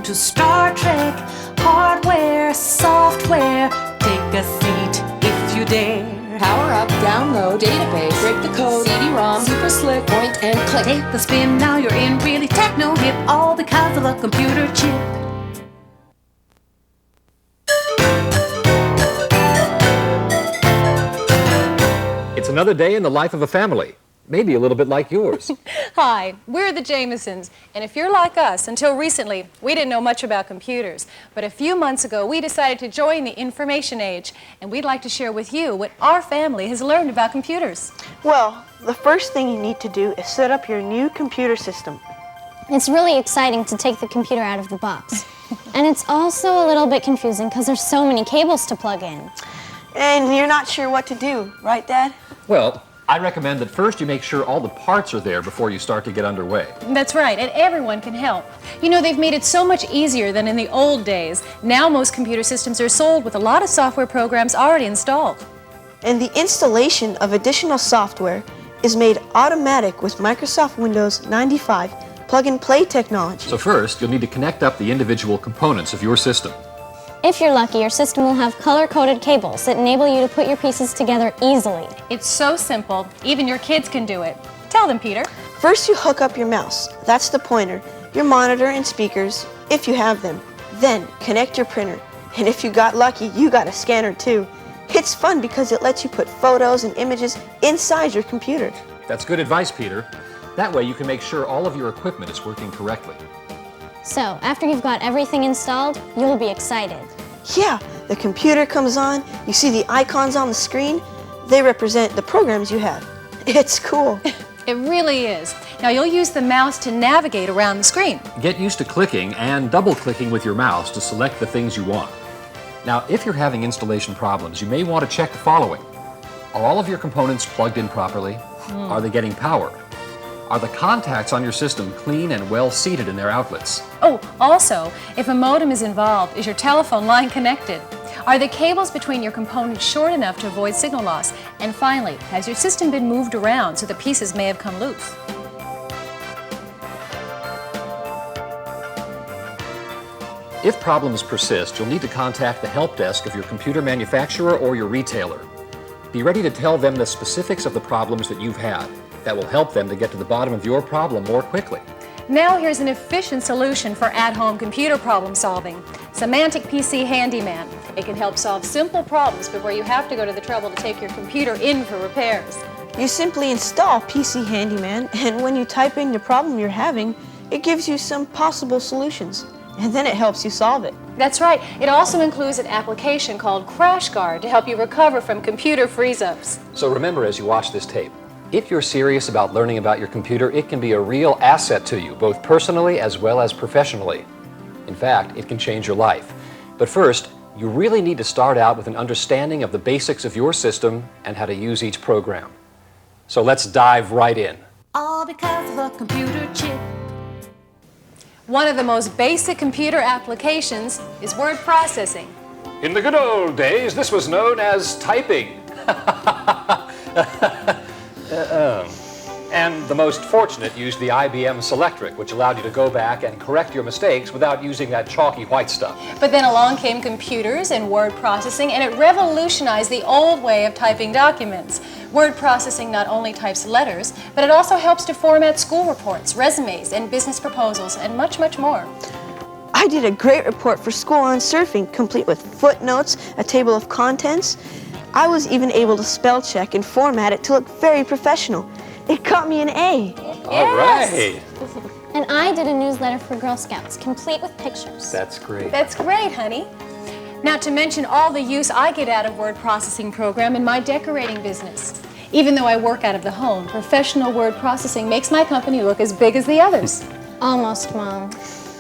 to Star Trek. Hardware, software, take a seat if you dare. Power up, download, database, break the code, CD-ROM, super slick, point and click. Take the spin, now you're in really techno-hip, all because of a computer chip. It's another day in the life of a family, maybe a little bit like yours. Hi, we're the Jamesons, and if you're like us, until recently, we didn't know much about computers. But a few months ago, we decided to join the information age, and we'd like to share with you what our family has learned about computers. Well, the first thing you need to do is set up your new computer system. It's really exciting to take the computer out of the box. And it's also a little bit confusing because there's so many cables to plug in. And you're not sure what to do, right, Dad? Well, I recommend that first you make sure all the parts are there before you start to get underway. That's right, and everyone can help. You know, they've made it so much easier than in the old days. Now most computer systems are sold with a lot of software programs already installed. And the installation of additional software is made automatic with Microsoft Windows 95 plug-and-play technology. So first, you'll need to connect up the individual components of your system. If you're lucky, your system will have color-coded cables that enable you to put your pieces together easily. It's so simple, even your kids can do it. Tell them, Peter. First, you hook up your mouse, that's the pointer, your monitor and speakers, if you have them. Then, connect your printer. And if you got lucky, you got a scanner too. It's fun because it lets you put photos and images inside your computer. That's good advice, Peter. That way you can make sure all of your equipment is working correctly. So, after you've got everything installed, you'll be excited. Yeah, the computer comes on, you see the icons on the screen, they represent the programs you have. It's cool. It really is. Now you'll use the mouse to navigate around the screen. Get used to clicking and double-clicking with your mouse to select the things you want. Now, if you're having installation problems, you may want to check the following. Are all of your components plugged in properly? Are they getting power? Are the contacts on your system clean and well seated in their outlets? Oh, also, if a modem is involved, is your telephone line connected? Are the cables between your components short enough to avoid signal loss? And finally, has your system been moved around so the pieces may have come loose? If problems persist, you'll need to contact the help desk of your computer manufacturer or your retailer. Be ready to tell them the specifics of the problems that you've had. That will help them to get to the bottom of your problem more quickly. Now here's an efficient solution for at-home computer problem solving. Semantic PC Handyman. It can help solve simple problems before you have to go to the trouble to take your computer in for repairs. You simply install PC Handyman, and when you type in the problem you're having, it gives you some possible solutions, and then it helps you solve it. That's right. It also includes an application called Crash Guard to help you recover from computer freeze-ups. So remember as you watch this tape, if you're serious about learning about your computer, it can be a real asset to you, both personally as well as professionally. In fact, it can change your life. But first, you really need to start out with an understanding of the basics of your system and how to use each program. So let's dive right in. All because of a computer chip. One of the most basic computer applications is word processing. In the good old days, this was known as typing. And the most fortunate used the IBM Selectric, which allowed you to go back and correct your mistakes without using that chalky white stuff. But then along came computers and word processing, and it revolutionized the old way of typing documents. Word processing not only types letters, but it also helps to format school reports, resumes, and business proposals, and much, much more. I did a great report for school on surfing, complete with footnotes, a table of contents. I was even able to spell check and format it to look very professional. It got me an A. All right. And I did a newsletter for Girl Scouts, complete with pictures. That's great. That's great, honey. Not to mention all the use I get out of word processing program in my decorating business. Even though I work out of the home, professional word processing makes my company look as big as the others. Almost, Mom.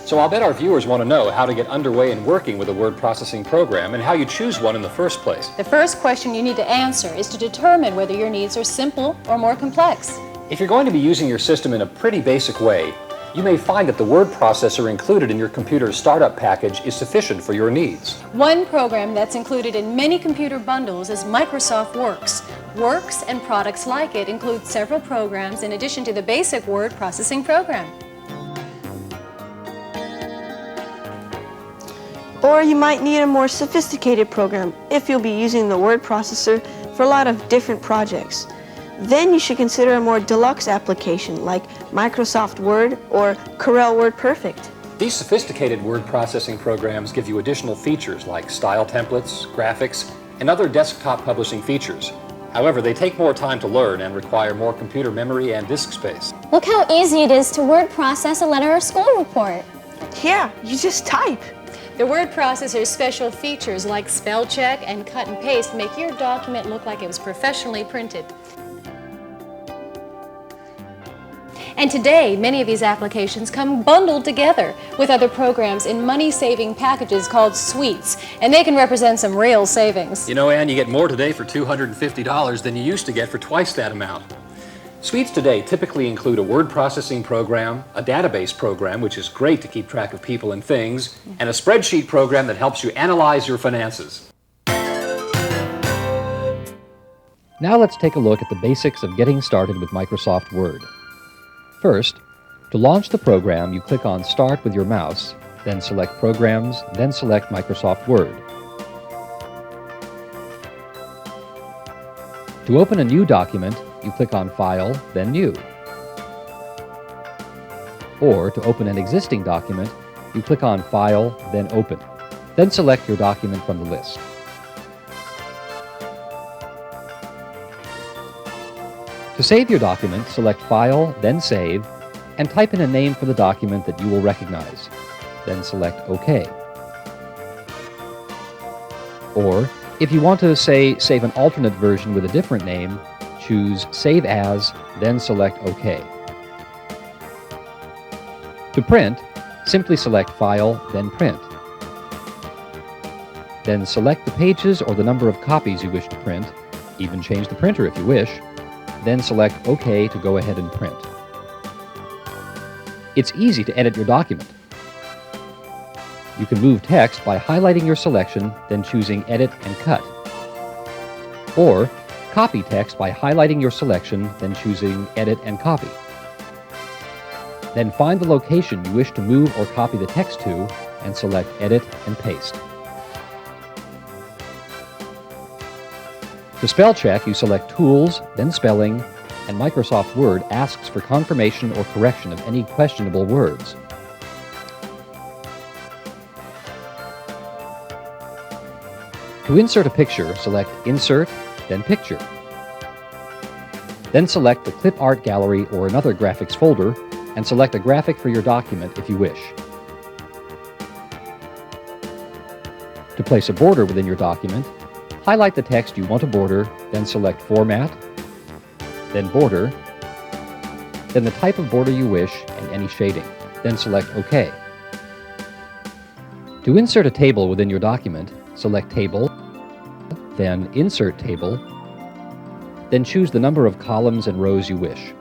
So I'll bet our viewers want to know how to get underway in working with a word processing program and how you choose one in the first place. The first question you need to answer is to determine whether your needs are simple or more complex. If you're going to be using your system in a pretty basic way, you may find that the word processor included in your computer's startup package is sufficient for your needs. One program that's included in many computer bundles is Microsoft Works. Works and products like it include several programs in addition to the basic word processing program. Or you might need a more sophisticated program if you'll be using the word processor for a lot of different projects. Then you should consider a more deluxe application like Microsoft Word or Corel WordPerfect. These sophisticated word processing programs give you additional features like style templates, graphics, and other desktop publishing features. However, they take more time to learn and require more computer memory and disk space. Look how easy it is to word process a letter or school report. Yeah, you just type. The word processor's special features like spell check and cut and paste make your document look like it was professionally printed. And today, many of these applications come bundled together with other programs in money-saving packages called suites, and they can represent some real savings. You know, Ann, you get more today for $250 than you used to get for twice that amount. Suites today typically include a word processing program, a database program, which is great to keep track of people and things, and a spreadsheet program that helps you analyze your finances. Now let's take a look at the basics of getting started with Microsoft Word. First, to launch the program, you click on Start with your mouse, then select Programs, then select Microsoft Word. To open a new document, you click on File, then New. Or to open an existing document, you click on File, then Open. Then select your document from the list. To save your document, select File, then Save, and type in a name for the document that you will recognize. Then select OK. Or, if you want to, save an alternate version with a different name, choose Save As, then select OK. To print, simply select File, then Print. Then select the pages or the number of copies you wish to print, even change the printer if you wish, then select OK to go ahead and print. It's easy to edit your document. You can move text by highlighting your selection, then choosing Edit and Cut. Or copy text by highlighting your selection, then choosing Edit and Copy. Then find the location you wish to move or copy the text to, and select Edit and Paste. To spell check, you select Tools, then Spelling, and Microsoft Word asks for confirmation or correction of any questionable words. To insert a picture, select Insert, then Picture. Then select the Clip Art Gallery or another graphics folder, and select a graphic for your document if you wish. To place a border within your document, highlight the text you want to border, then select Format, then Border, then the type of border you wish and any shading, then select OK. To insert a table within your document, select Table, then Insert Table, then choose the number of columns and rows you wish.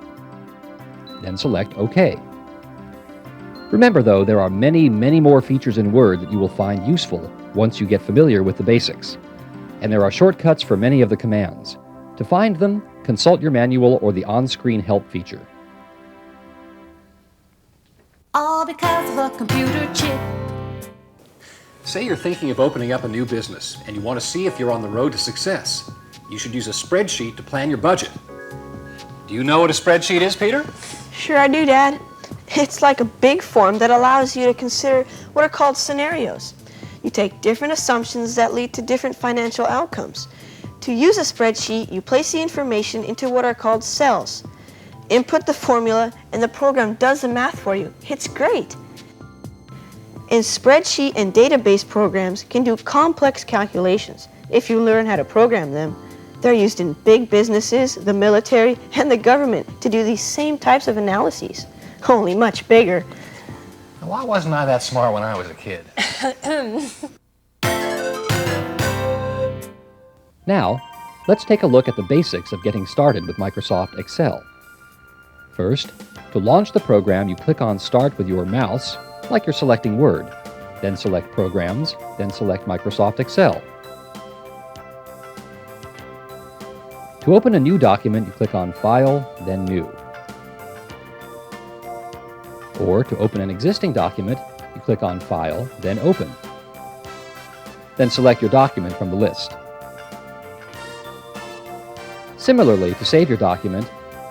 Then select OK. Remember though, there are many more features in Word that you will find useful once you get familiar with the basics. And there are shortcuts for many of the commands. To find them, consult your manual or the on-screen help feature. All because of a computer chip. Say you're thinking of opening up a new business and you want to see if you're on the road to success. You should use a spreadsheet to plan your budget. Do you know what a spreadsheet is, Peter? Sure I do, Dad. It's like a big form that allows you to consider what are called scenarios. You take different assumptions that lead to different financial outcomes. To use a spreadsheet, you place the information into what are called cells. Input the formula, and the program does the math for you. It's great. And spreadsheet and database programs can do complex calculations if you learn how to program them. They're used in big businesses, the military, and the government to do these same types of analyses, only much bigger. Why wasn't I that smart when I was a kid? Now, let's take a look at the basics of getting started with Microsoft Excel. First, to launch the program, you click on Start with your mouse, like you're selecting Word. Then select Programs, then select Microsoft Excel. To open a new document, you click on File, then New. Or to open an existing document, you click on File, then Open. then select your document from the list. Similarly, to save your document,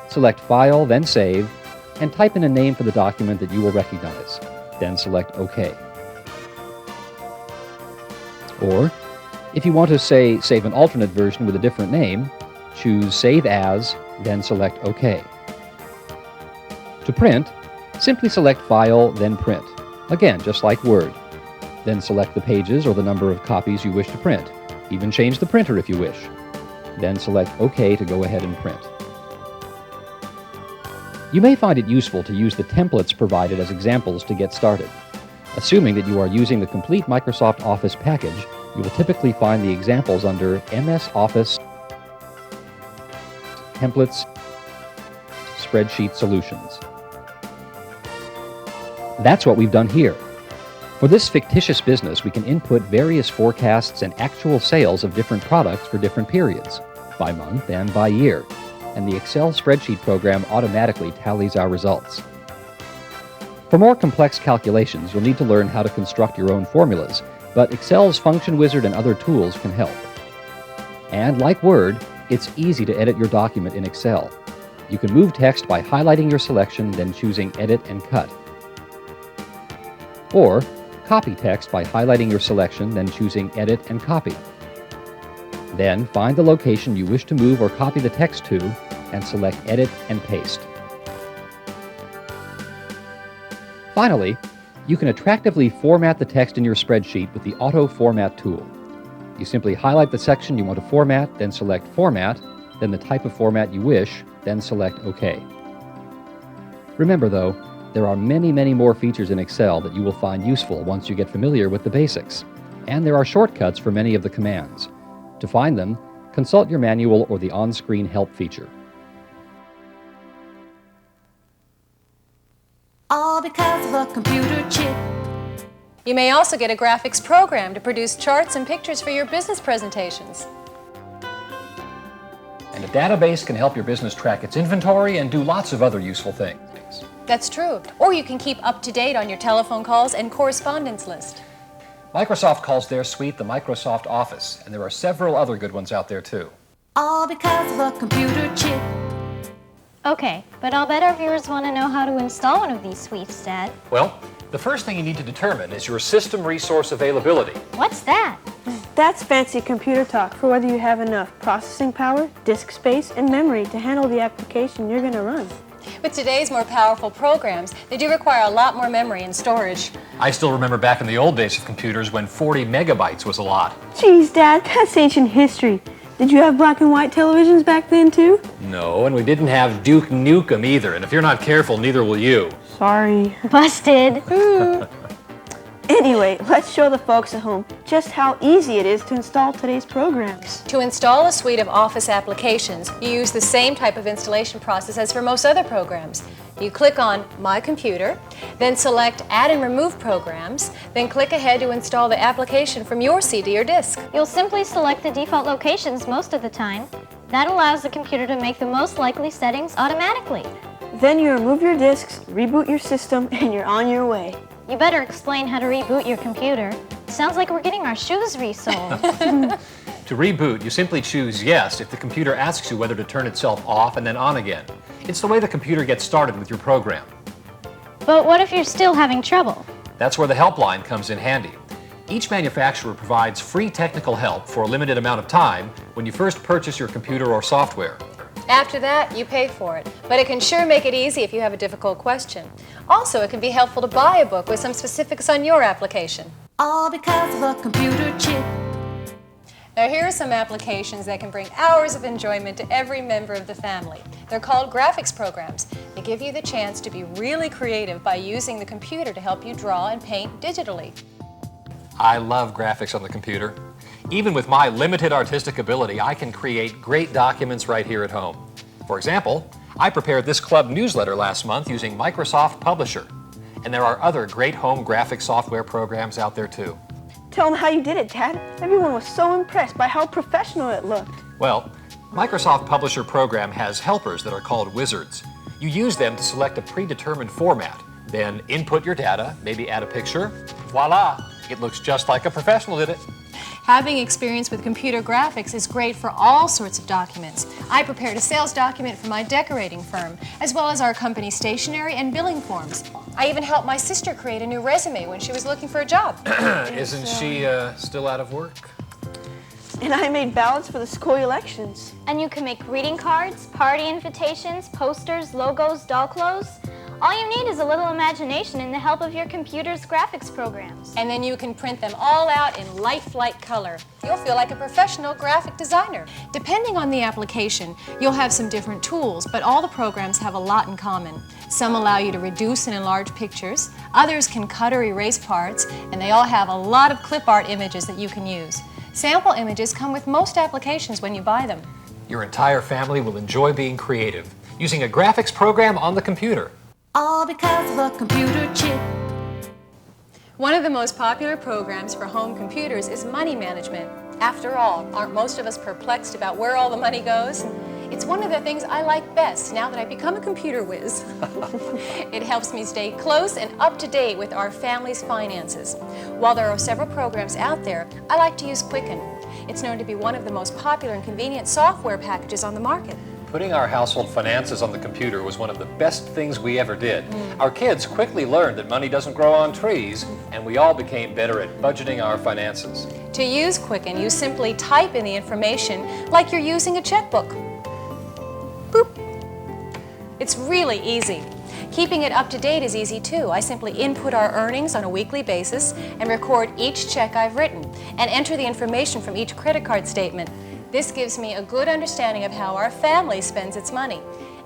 select File, then Save, and type in a name for the document that you will recognize. Then select OK. Or, if you want to, say, save an alternate version with a different name, choose Save As, then select OK. To print, simply select File, then Print. Again, just like Word. Then select the pages or the number of copies you wish to print. Even change the printer if you wish. Then select OK to go ahead and print. You may find it useful to use the templates provided as examples to get started. Assuming that you are using the complete Microsoft Office package, you will typically find the examples under MS Office, Templates, Spreadsheet Solutions. That's what we've done here. For this fictitious business, we can input various forecasts and actual sales of different products for different periods, by month and by year, and the Excel spreadsheet program automatically tallies our results. For more complex calculations, you'll need to learn how to construct your own formulas, but Excel's Function Wizard and other tools can help. And like Word, it's easy to edit your document in Excel. You can move text by highlighting your selection, then choosing Edit and Cut. Or copy text by highlighting your selection, then choosing Edit and Copy. Then find the location you wish to move or copy the text to, and select Edit and Paste. Finally, you can attractively format the text in your spreadsheet with the Auto Format tool. You simply highlight the section you want to format, then select Format, then the type of format you wish, then select OK. Remember though, there are many more features in Excel that you will find useful once you get familiar with the basics. And there are shortcuts for many of the commands. To find them, consult your manual or the on-screen help feature. All because of a computer chip. You may also get a graphics program to produce charts and pictures for your business presentations. And a database can help your business track its inventory and do lots of other useful things. That's true. Or you can keep up to date on your telephone calls and correspondence list. Microsoft calls their suite the Microsoft Office, and there are several other good ones out there too. All because of a computer chip. Okay, but I'll bet our viewers want to know how to install one of these suites, Dad. Well, the first thing you need to determine is your system resource availability. What's that? That's fancy computer talk for whether you have enough processing power, disk space, and memory to handle the application you're going to run. With today's more powerful programs, they do require a lot more memory and storage. I still remember back in the old days of computers when 40 megabytes was a lot. Geez, Dad, that's ancient history. Did you have black and white televisions back then, too? No, and we didn't have Duke Nukem either, and if you're not careful, neither will you. Sorry. Busted. Anyway, let's show the folks at home just how easy it is to install today's programs. To install a suite of Office applications, you use the same type of installation process as for most other programs. You click on My Computer, then select Add and Remove Programs, then click ahead to install the application from your CD or disk. You'll simply select the default locations most of the time. That allows the computer to make the most likely settings automatically. Then you remove your disks, reboot your system, and you're on your way. You better explain how to reboot your computer. Sounds like we're getting our shoes resold. To reboot, you simply choose Yes if the computer asks you whether to turn itself off and then on again. It's the way the computer gets started with your program. But what if you're still having trouble? That's where the helpline comes in handy. Each manufacturer provides free technical help for a limited amount of time when you first purchase your computer or software. After that, you pay for it, but it can sure make it easy if you have a difficult question. Also, it can be helpful to buy a book with some specifics on your application. All because of a computer chip. Now, here are some applications that can bring hours of enjoyment to every member of the family. They're called graphics programs. They give you the chance to be really creative by using the computer to help you draw and paint digitally. I love graphics on the computer. Even with my limited artistic ability, I can create great documents right here at home. For example, I prepared this club newsletter last month using Microsoft Publisher. And there are other great home graphic software programs out there too. Tell them how you did it, Dad. Everyone was so impressed by how professional it looked. Well, Microsoft Publisher program has helpers that are called wizards. You use them to select a predetermined format, then input your data, maybe add a picture. Voila! It looks just like a professional did it. Having experience with computer graphics is great for all sorts of documents. I prepared a sales document for my decorating firm, as well as our company stationery and billing forms. I even helped my sister create a new resume when she was looking for a job. Isn't she still out of work? And I made ballots for the school elections. And you can make greeting cards, party invitations, posters, logos, doll clothes. All you need is a little imagination and the help of your computer's graphics programs. And then you can print them all out in lifelike color. You'll feel like a professional graphic designer. Depending on the application, you'll have some different tools, but all the programs have a lot in common. Some allow you to reduce and enlarge pictures, others can cut or erase parts, and they all have a lot of clip art images that you can use. Sample images come with most applications when you buy them. Your entire family will enjoy being creative using a graphics program on the computer. All because of a computer chip. One of the most popular programs for home computers is money management. After all, aren't most of us perplexed about where all the money goes? It's one of the things I like best now that I've become a computer whiz. It helps me stay close and up to date with our family's finances. While there are several programs out there, I like to use Quicken. It's known to be one of the most popular and convenient software packages on the market. Putting our household finances on the computer was one of the best things we ever did. Our kids quickly learned that money doesn't grow on trees, and we all became better at budgeting our finances. To use Quicken, you simply type in the information like you're using a checkbook. Boop. It's really easy. Keeping it up to date is easy too. I simply input our earnings on a weekly basis and record each check I've written and enter the information from each credit card statement. This gives me a good understanding of how our family spends its money.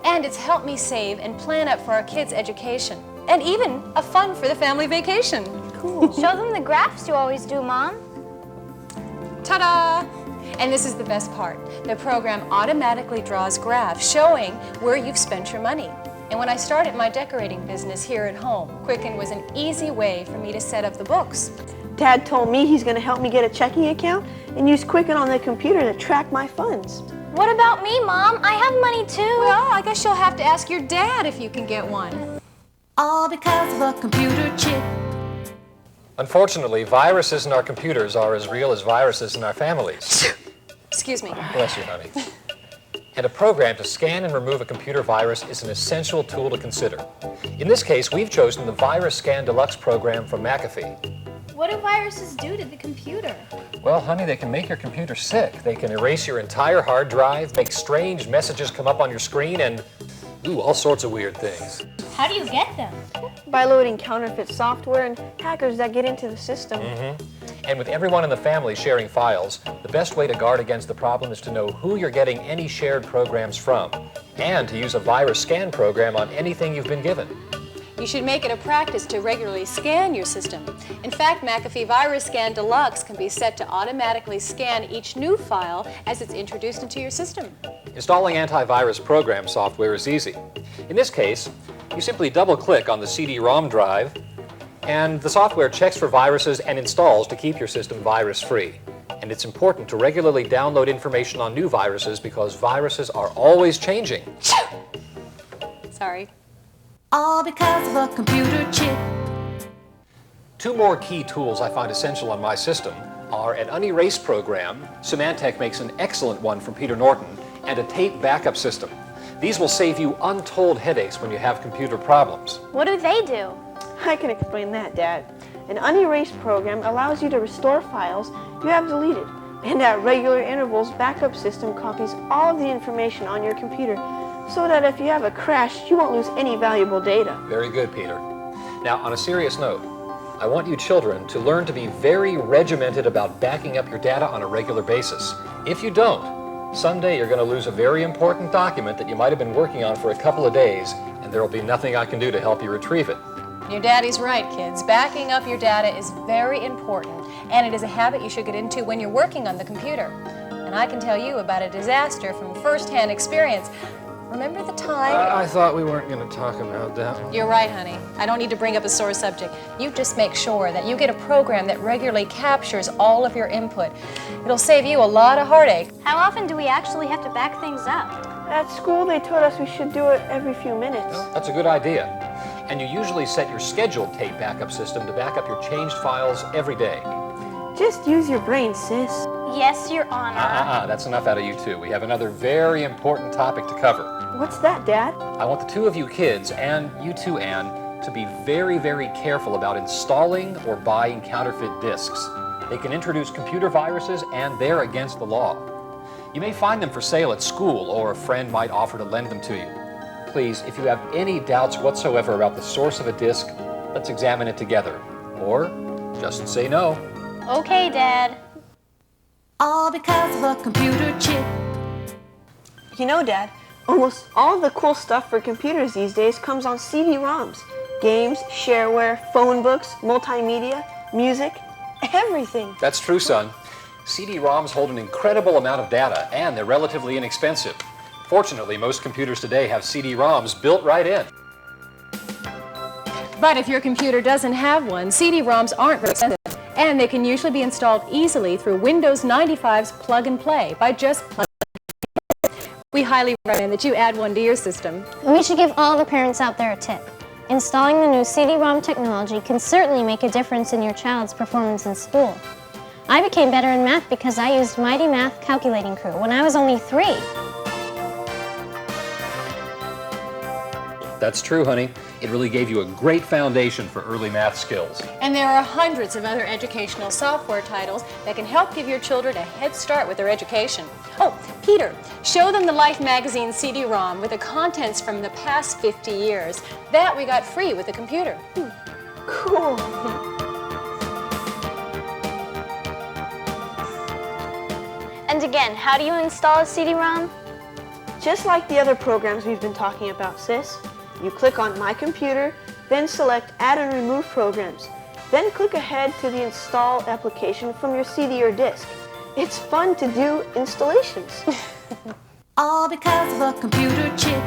And it's helped me save and plan up for our kids' education. And even a fun for the family vacation. Cool. Show them the graphs you always do, Mom. Ta-da! And this is the best part. The program automatically draws graphs showing where you've spent your money. And when I started my decorating business here at home, Quicken was an easy way for me to set up the books. Dad told me he's going to help me get a checking account and use Quicken on the computer to track my funds. What about me, Mom? I have money too. Well, I guess you'll have to ask your dad if you can get one. All because of a computer chip. Unfortunately, viruses in our computers are as real as viruses in our families. Excuse me. Bless you, honey. And a program to scan and remove a computer virus is an essential tool to consider. In this case, we've chosen the Virus Scan Deluxe program from McAfee. What do viruses do to the computer? Well, honey, they can make your computer sick. They can erase your entire hard drive, make strange messages come up on your screen, and all sorts of weird things. How do you get them? By loading counterfeit software and hackers that get into the system. And with everyone in the family sharing files, the best way to guard against the problem is to know who you're getting any shared programs from, and to use a virus scan program on anything you've been given. You should make it a practice to regularly scan your system. In fact, McAfee Virus Scan Deluxe can be set to automatically scan each new file as it's introduced into your system. Installing antivirus program software is easy. In this case, you simply double-click on the CD-ROM drive, and the software checks for viruses and installs to keep your system virus-free. And it's important to regularly download information on new viruses because viruses are always changing. Sorry. All because of a computer chip. Two more key tools I find essential on my system are an unerase program, Symantec makes an excellent one from Peter Norton, and a tape backup system. These will save you untold headaches when you have computer problems. What do they do? I can explain that, Dad. An unerased program allows you to restore files you have deleted, and at regular intervals, backup system copies all of the information on your computer so that if you have a crash, you won't lose any valuable data. Very good, Peter. Now, on a serious note, I want you children to learn to be very regimented about backing up your data on a regular basis. If you don't, someday you're going to lose a very important document that you might have been working on for a couple of days, and there will be nothing I can do to help you retrieve it. Your daddy's right, kids. Backing up your data is very important, and it is a habit you should get into when you're working on the computer. And I can tell you about a disaster from first-hand experience. Remember the time? I thought we weren't going to talk about that one. You're right, honey. I don't need to bring up a sore subject. You just make sure that you get a program that regularly captures all of your input. It'll save you a lot of heartache. How often do we actually have to back things up? At school, they told us we should do it every few minutes. That's a good idea. And you usually set your scheduled tape backup system to back up your changed files every day. Just use your brain, sis. Yes, Your Honor. That's enough out of you two. We have another very important topic to cover. What's that, Dad? I want the two of you kids, and you too, Anne, to be very, very careful about installing or buying counterfeit discs. They can introduce computer viruses, and they're against the law. You may find them for sale at school, or a friend might offer to lend them to you. Please, if you have any doubts whatsoever about the source of a disc, let's examine it together. Or just say no. Okay, Dad. All because of a computer chip. You know, Dad, almost all the cool stuff for computers these days comes on CD-ROMs. Games, shareware, phone books, multimedia, music, everything. That's true, son. CD-ROMs hold an incredible amount of data, and they're relatively inexpensive. Fortunately, most computers today have CD-ROMs built right in. But if your computer doesn't have one, CD-ROMs aren't very expensive, and they can usually be installed easily through Windows 95's Plug and Play by just plugging it in. We highly recommend that you add one to your system. We should give all the parents out there a tip. Installing the new CD-ROM technology can certainly make a difference in your child's performance in school. I became better in math because I used Mighty Math Calculating Crew when I was only 3. That's true, honey. It really gave you a great foundation for early math skills. And there are hundreds of other educational software titles that can help give your children a head start with their education. Oh, Peter, show them the Life magazine CD-ROM with the contents from the past 50 years. That we got free with the computer. Cool. And again, how do you install a CD-ROM? Just like the other programs we've been talking about, sis. You click on My Computer, then select Add and Remove Programs. Then click ahead to the Install application from your CD or disc. It's fun to do installations. All because of a computer chip.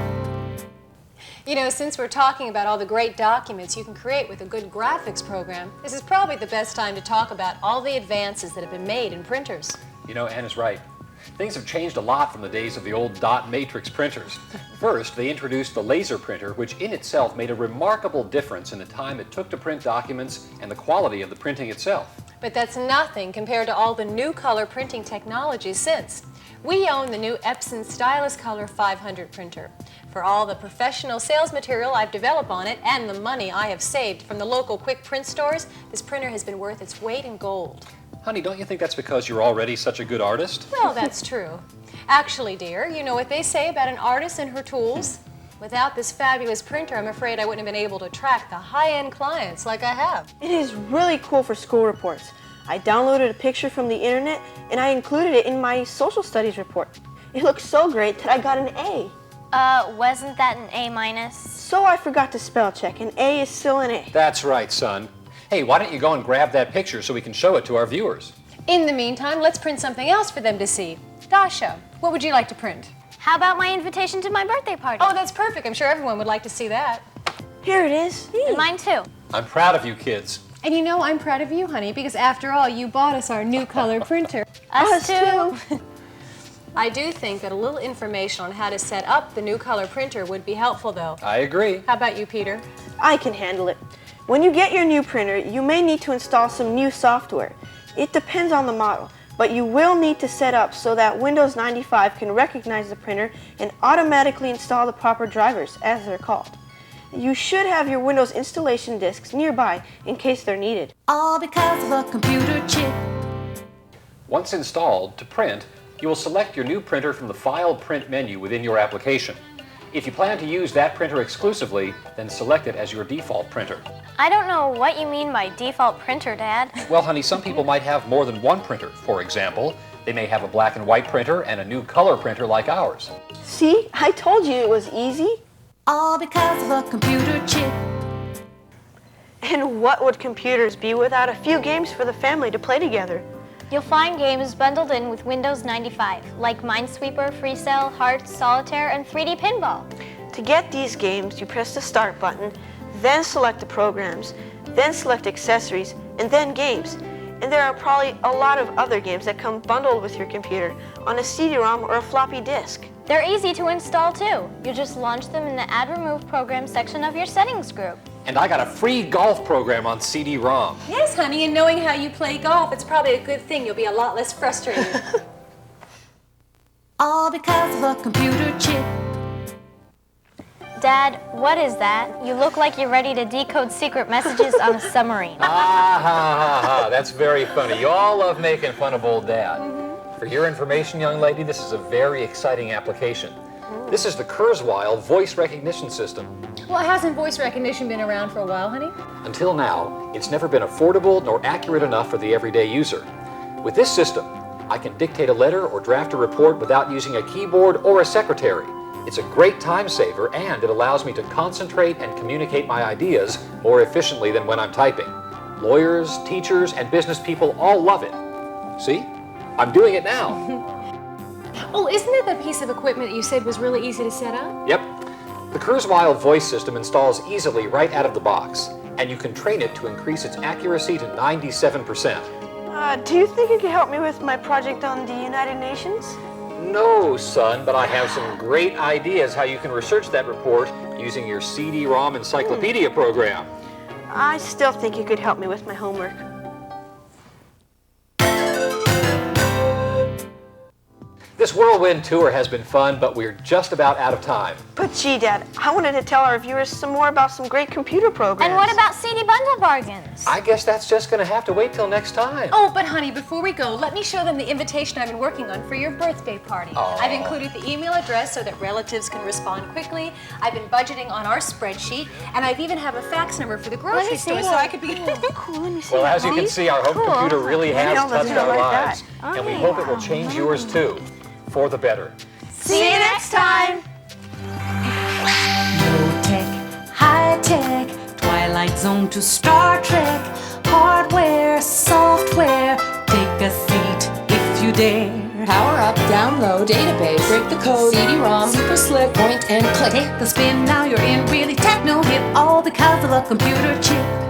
You know, since we're talking about all the great documents you can create with a good graphics program, this is probably the best time to talk about all the advances that have been made in printers. You know, Anne is right. Things have changed a lot from the days of the old dot matrix printers. First, they introduced the laser printer, which in itself made a remarkable difference in the time it took to print documents and the quality of the printing itself. But that's nothing compared to all the new color printing technologies since. We own the new Epson Stylus Color 500 printer. For all the professional sales material I've developed on it and the money I have saved from the local quick print stores, this printer has been worth its weight in gold. Honey, don't you think that's because you're already such a good artist? Well, that's true. Actually, dear, you know what they say about an artist and her tools? Without this fabulous printer, I'm afraid I wouldn't have been able to attract the high-end clients like I have. It is really cool for school reports. I downloaded a picture from the internet and I included it in my social studies report. It looks so great that I got an A. Wasn't that an A-? So I forgot to spell check. An A is still an A. That's right, son. Hey, why don't you go and grab that picture so we can show it to our viewers? In the meantime, let's print something else for them to see. Dasha, what would you like to print? How about my invitation to my birthday party? Oh, that's perfect. I'm sure everyone would like to see that. Here it is. And mine too. I'm proud of you kids. And you know, I'm proud of you, honey, because after all, you bought us our new color printer. Us too. I do think that a little information on how to set up the new color printer would be helpful, though. I agree. How about you, Peter? I can handle it. When you get your new printer, you may need to install some new software. It depends on the model, but you will need to set up so that Windows 95 can recognize the printer and automatically install the proper drivers, as they're called. You should have your Windows installation disks nearby in case they're needed. All because of a computer chip. Once installed, to print, you will select your new printer from the File Print menu within your application. If you plan to use that printer exclusively, then select it as your default printer. I don't know what you mean by default printer, Dad. Well, honey, some people might have more than one printer. For example, they may have a black and white printer and a new color printer like ours. See, I told you it was easy. All because of a computer chip. And what would computers be without a few games for the family to play together? You'll find games bundled in with Windows 95, like Minesweeper, FreeCell, Hearts, Solitaire, and 3D Pinball. To get these games, you press the Start button, then select the programs, then select accessories, and then games. And there are probably a lot of other games that come bundled with your computer on a CD-ROM or a floppy disk. They're easy to install too. You just launch them in the Add Remove Program section of your settings group. And I got a free golf program on CD-ROM. Yes, honey, and knowing how you play golf, it's probably a good thing. You'll be a lot less frustrated. All because of a computer chip. Dad, what is that? You look like you're ready to decode secret messages on a submarine. That's very funny. You all love making fun of old Dad. For your information, young lady, this is a very exciting application. This is the Kurzweil voice recognition system. Well, hasn't voice recognition been around for a while, honey? Until now, it's never been affordable nor accurate enough for the everyday user. With this system, I can dictate a letter or draft a report without using a keyboard or a secretary. It's a great time saver, and it allows me to concentrate and communicate my ideas more efficiently than when I'm typing. Lawyers, teachers, and business people all love it. See? I'm doing it now. Oh, isn't it the piece of equipment that you said was really easy to set up? Yep. The Kurzweil voice system installs easily right out of the box, and you can train it to increase its accuracy to 97%. Do you think you could help me with my project on the United Nations? No, son, but I have some great ideas how you can research that report using your CD-ROM encyclopedia program. I still think you could help me with my homework. This whirlwind tour has been fun, but we're just about out of time. But gee, Dad, I wanted to tell our viewers some more about some great computer programs. And what about CD bundle bargains? I guess that's just going to have to wait till next time. Oh, but honey, before we go, let me show them the invitation I've been working on for your birthday party. Oh. I've included the email address so that relatives can respond quickly. I've been budgeting on our spreadsheet, and I've even have a fax number for the grocery store so I could be... Cool, let me see Well, that, as you can please. see, our home computer really has Maybe I'll touched do it our like lives, that. and we hope it will change yours too, for the better. See you next time! Low-tech, high-tech, Twilight Zone to Star Trek. Hardware, software, take a seat if you dare. Power up, download, database, break the code, CD-ROM, super slick, point and click. Take the spin, now you're in really techno hip, all because of a computer chip.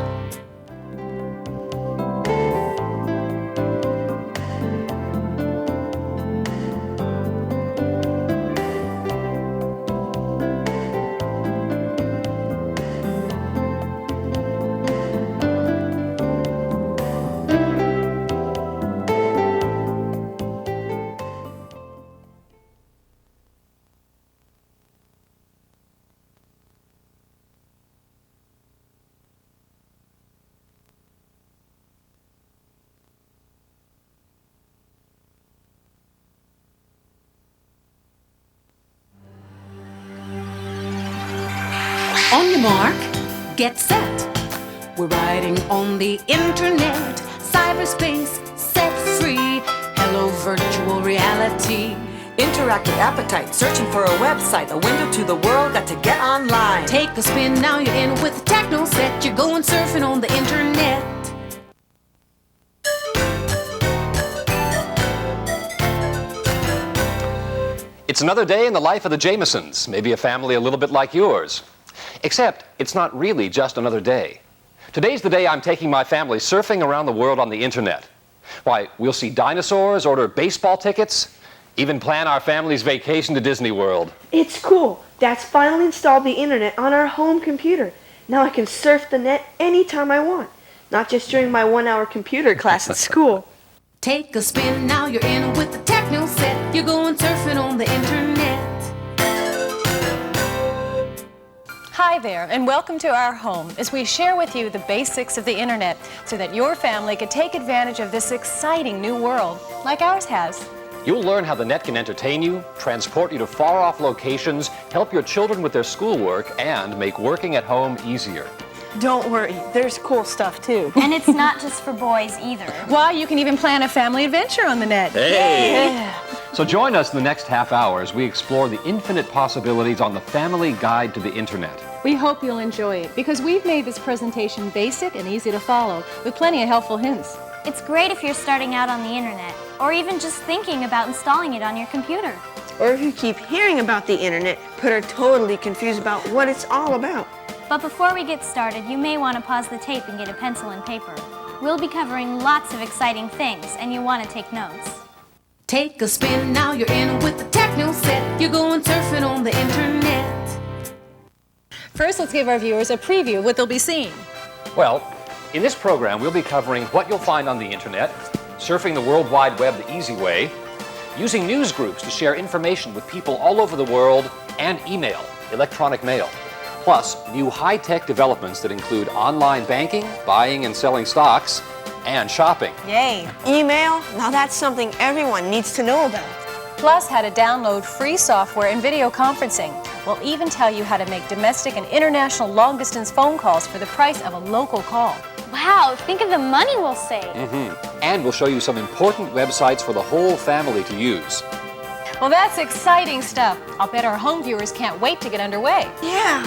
On your mark, get set. We're riding on the internet, cyberspace, set free. Hello, virtual reality. Interactive appetite, searching for a website, a window to the world, got to get online. Take a spin, now you're in with the techno set. You're going surfing on the internet. It's another day in the life of the Jamesons, maybe a family a little bit like yours. Except, it's not really just another day. Today's the day I'm taking my family surfing around the world on the internet. Why, we'll see dinosaurs, order baseball tickets, even plan our family's vacation to Disney World. It's cool. Dad's finally installed the internet on our home computer. Now I can surf the net anytime I want, not just during my 1-hour computer class at school. Take a spin, now you're in with the techno set. You're going surfing on the internet. Hi there, and welcome to our home as we share with you the basics of the internet so that your family can take advantage of this exciting new world like ours has. You'll learn how the net can entertain you, transport you to far-off locations, help your children with their schoolwork, and make working at home easier. Don't worry, there's cool stuff too. And it's not just for boys either. Why, you can even plan a family adventure on the net. Hey! So join us in the next half hour as we explore the infinite possibilities on the Family Guide to the Internet. We hope you'll enjoy it because we've made this presentation basic and easy to follow with plenty of helpful hints. It's great if you're starting out on the internet, or even just thinking about installing it on your computer. Or if you keep hearing about the internet, but are totally confused about what it's all about. But before we get started, you may want to pause the tape and get a pencil and paper. We'll be covering lots of exciting things, and you want to take notes. Take a spin, now you're in with the techno set. You're going surfing on the internet. First, let's give our viewers a preview of what they'll be seeing. Well, in this program, we'll be covering what you'll find on the internet, surfing the World Wide Web the easy way, using news groups to share information with people all over the world, and email, electronic mail. Plus, new high-tech developments that include online banking, buying and selling stocks, and shopping. Yay. Email? Now that's something everyone needs to know about. Plus, how to download free software and video conferencing. We'll even tell you how to make domestic and international long-distance phone calls for the price of a local call. Wow, think of the money we'll save. And we'll show you some important websites for the whole family to use. Well, that's exciting stuff. I'll bet our home viewers can't wait to get underway. Yeah.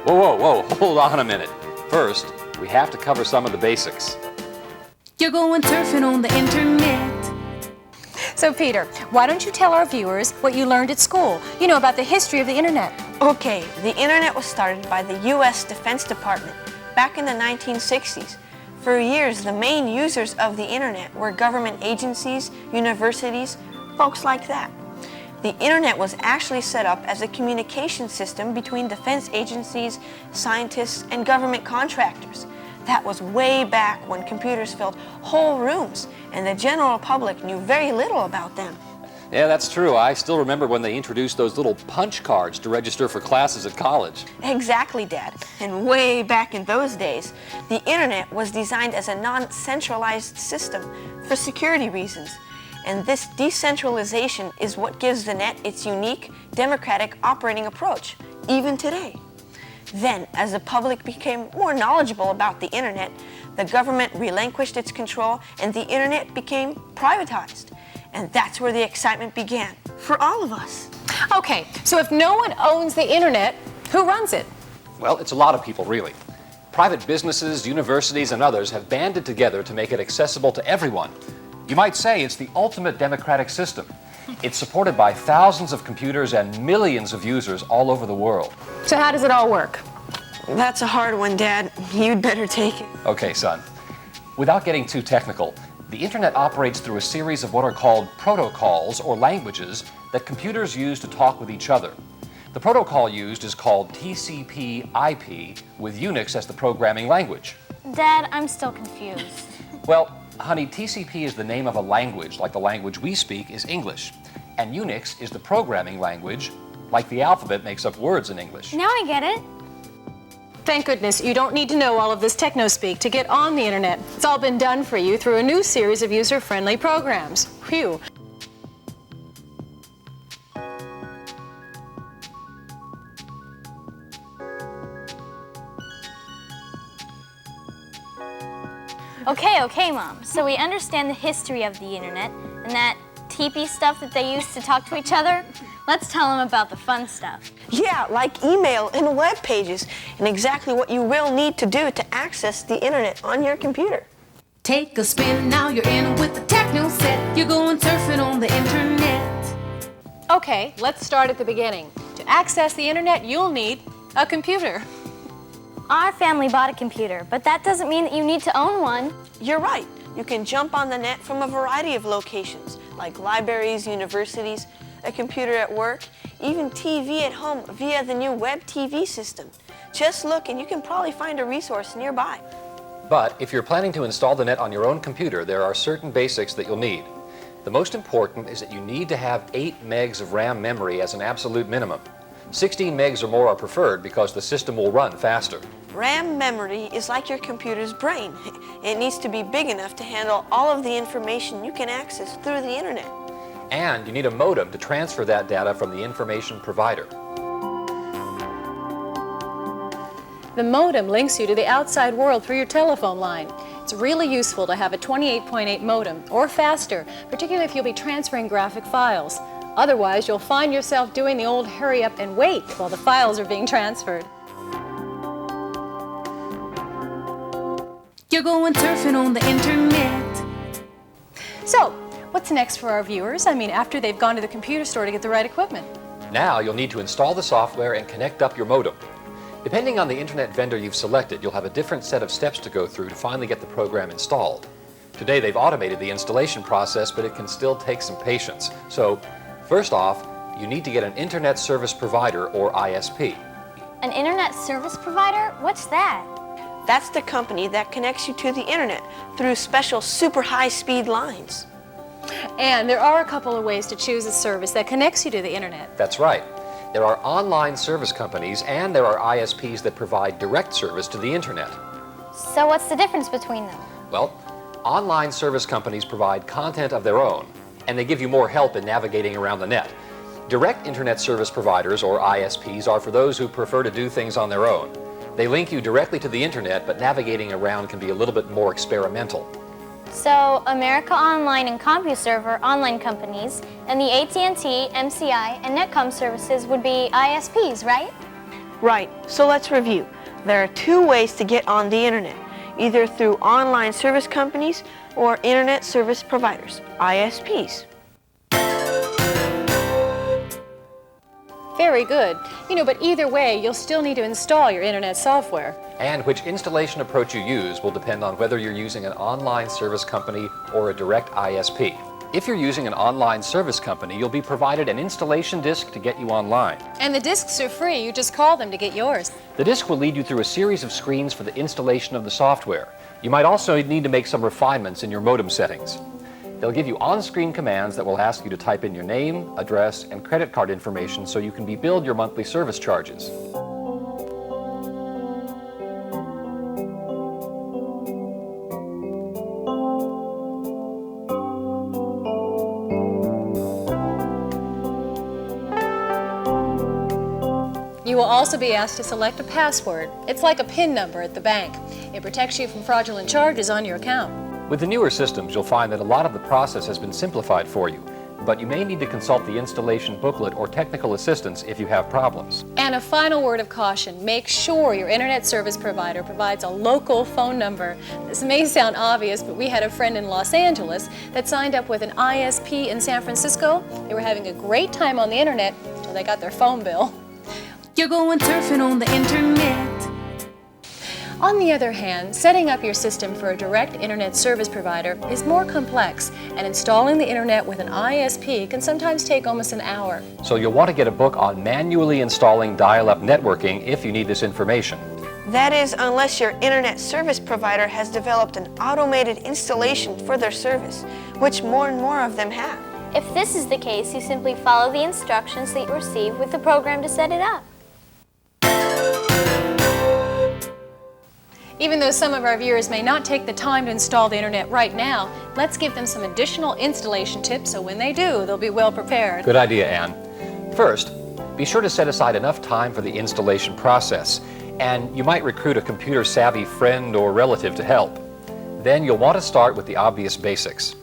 Whoa, hold on a minute. First, we have to cover some of the basics. You're going surfing on the internet. So, Peter, why don't you tell our viewers what you learned at school? You know, about the history of the internet. Okay, the internet was started by the U.S. Defense Department back in the 1960s. For years, the main users of the internet were government agencies, universities, folks like that. The internet was actually set up as a communication system between defense agencies, scientists, and government contractors. That was way back when computers filled whole rooms and the general public knew very little about them. Yeah, that's true. I still remember when they introduced those little punch cards to register for classes at college. Exactly, Dad. And way back in those days, the internet was designed as a non-centralized system for security reasons. And this decentralization is what gives the net its unique, democratic operating approach, even today. Then, as the public became more knowledgeable about the internet, the government relinquished its control and the internet became privatized. And that's where the excitement began, for all of us. Okay, so if no one owns the internet, who runs it? Well, it's a lot of people, really. Private businesses, universities, and others have banded together to make it accessible to everyone. You might say it's the ultimate democratic system. It's supported by thousands of computers and millions of users all over the world. So how does it all work? That's a hard one, Dad. You'd better take it. Okay, son. Without getting too technical, the internet operates through a series of what are called protocols or languages that computers use to talk with each other. The protocol used is called TCP/IP, with Unix as the programming language. Dad, I'm still confused. Well, honey, TCP is the name of a language, like the language we speak is English. And Unix is the programming language, like the alphabet makes up words in English. Now I get it. Thank goodness you don't need to know all of this techno-speak to get on the internet. It's all been done for you through a new series of user-friendly programs. Phew. Okay, Mom. So we understand the history of the internet and that TP stuff that they use to talk to each other. Let's tell them about the fun stuff. Yeah, like email and web pages, and exactly what you will need to do to access the internet on your computer. Take a spin, now you're in with the techno set. You're going surfing on the internet. Okay, let's start at the beginning. To access the internet, you'll need a computer. Our family bought a computer, but that doesn't mean that you need to own one. You're right. You can jump on the net from a variety of locations, like libraries, universities, a computer at work, even TV at home via the new web TV system. Just look and you can probably find a resource nearby. But if you're planning to install the net on your own computer, there are certain basics that you'll need. The most important is that you need to have 8 megs of RAM memory as an absolute minimum. 16 megs or more are preferred because the system will run faster. RAM memory is like your computer's brain. It needs to be big enough to handle all of the information you can access through the internet. And you need a modem to transfer that data from the information provider. The modem links you to the outside world through your telephone line. It's really useful to have a 28.8 modem or faster, particularly if you'll be transferring graphic files. Otherwise, you'll find yourself doing the old hurry up and wait while the files are being transferred. You're going surfing on the internet. So, what's next for our viewers? I mean, after they've gone to the computer store to get the right equipment. Now you'll need to install the software and connect up your modem. Depending on the internet vendor you've selected, you'll have a different set of steps to go through to finally get the program installed. Today they've automated the installation process, but it can still take some patience. So, first off, you need to get an Internet Service Provider, or ISP. An internet service provider? What's that? That's the company that connects you to the internet through special super high-speed lines. And there are a couple of ways to choose a service that connects you to the internet. That's right. There are online service companies and there are ISPs that provide direct service to the internet. So what's the difference between them? Well, online service companies provide content of their own, and they give you more help in navigating around the net. Direct internet service providers, or ISPs, are for those who prefer to do things on their own. They link you directly to the internet, but navigating around can be a little bit more experimental. So America Online and CompuServe online companies, and the AT&T, MCI, and Netcom services would be ISPs, right? Right, so let's review. There are two ways to get on the internet, either through online service companies or internet service providers, ISPs. Very good. But either way, you'll still need to install your internet software. And which installation approach you use will depend on whether you're using an online service company or a direct ISP. If you're using an online service company, you'll be provided an installation disk to get you online. And the discs are free. You just call them to get yours. The disk will lead you through a series of screens for the installation of the software. You might also need to make some refinements in your modem settings. They'll give you on-screen commands that will ask you to type in your name, address, and credit card information so you can be billed your monthly service charges. You will also be asked to select a password. It's like a PIN number at the bank. It protects you from fraudulent charges on your account. With the newer systems, you'll find that a lot of the process has been simplified for you, but you may need to consult the installation booklet or technical assistance if you have problems. And a final word of caution, make sure your internet service provider provides a local phone number. This may sound obvious, but we had a friend in Los Angeles that signed up with an ISP in San Francisco. They were having a great time on the internet until they got their phone bill. You're going surfing on the internet. On the other hand, setting up your system for a direct internet service provider is more complex, and installing the internet with an ISP can sometimes take almost an hour. So you'll want to get a book on manually installing dial-up networking if you need this information. That is, unless your internet service provider has developed an automated installation for their service, which more and more of them have. If this is the case, you simply follow the instructions that you receive with the program to set it up. Even though some of our viewers may not take the time to install the internet right now, let's give them some additional installation tips so when they do, they'll be well prepared. Good idea, Anne. First, be sure to set aside enough time for the installation process, and you might recruit a computer-savvy friend or relative to help. Then you'll want to start with the obvious basics.